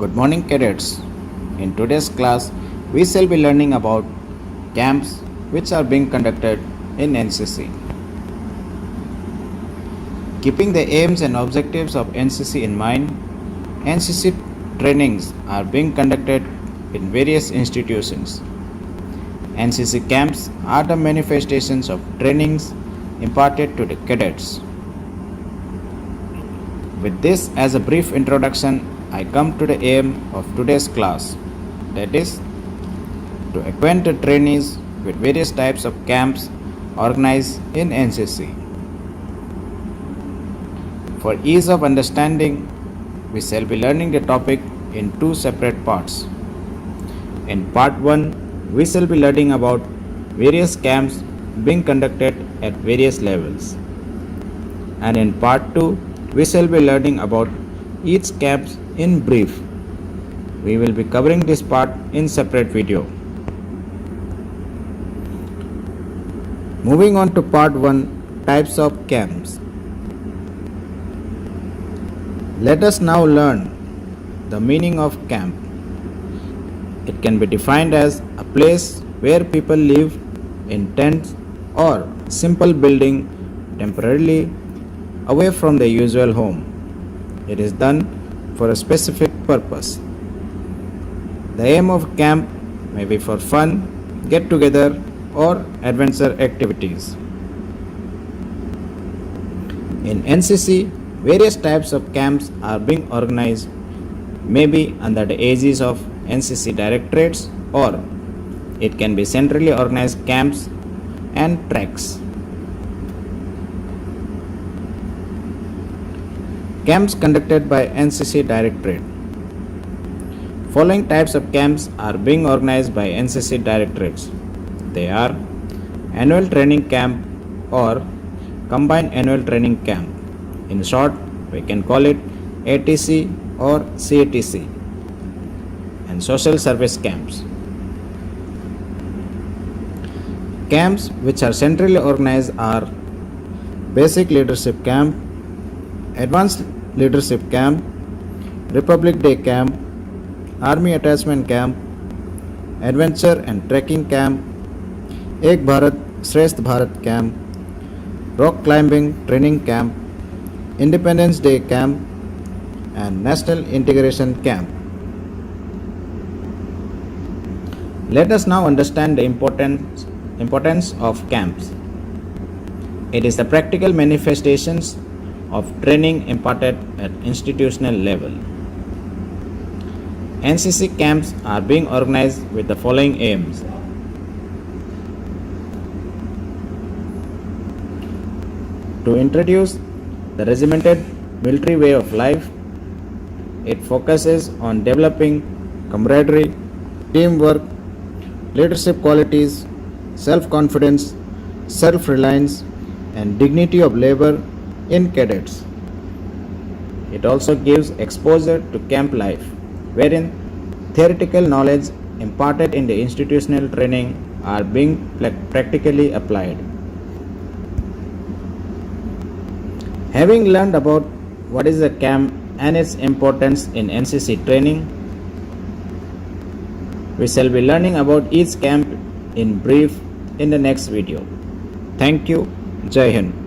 Good morning, cadets. In today's class, we shall be learning about camps which are being conducted in NCC. Keeping the aims and objectives of NCC in mind, NCC trainings are being conducted in various institutions. NCC camps are the manifestations of trainings imparted to the cadets. With this as a brief introduction, I come to the aim of today's class, that is, to acquaint the trainees with various types of camps organized in NCC. For ease of understanding, we shall be learning the topic in two separate parts. In part 1, we shall be learning about various camps being conducted at various levels. And in part 2, we shall be learning about each camp in brief. We will be covering this part in separate video. Moving on to part 1, types of camps. Let us now learn the meaning of camp. It can be defined as a place where people live in tents or simple building temporarily away from their usual home. It is done for a specific purpose. The aim of camp may be for fun, get together, or adventure activities. In NCC, various types of camps are being organized, maybe under the aegis of NCC directorates, or it can be centrally organized camps and tracks. Camps conducted by NCC Directorate. Following types of camps are being organized by NCC Directorates. They are Annual Training Camp or Combined Annual Training Camp. In short, we can call it ATC or CATC. And Social Service Camps. Camps which are centrally organized are Basic Leadership Camp, Advanced Leadership Camp, Republic Day Camp, Army Attachment Camp, Adventure and Trekking Camp, Ek Bharat Shresth Bharat Camp, Rock Climbing Training Camp, Independence Day Camp, and National Integration Camp. Let us now understand the importance of camps. It is the practical manifestations of training imparted at institutional level. NCC camps are being organized with the following aims. To introduce the regimented military way of life, it focuses on developing camaraderie, teamwork, leadership qualities, self-confidence, self-reliance, and dignity of labor in cadets. It also gives exposure to camp life, wherein theoretical knowledge imparted in the institutional training are being practically applied. Having learned about what is a camp and its importance in NCC training, we shall be learning about each camp in brief in the next video. Thank you. Jai Hind.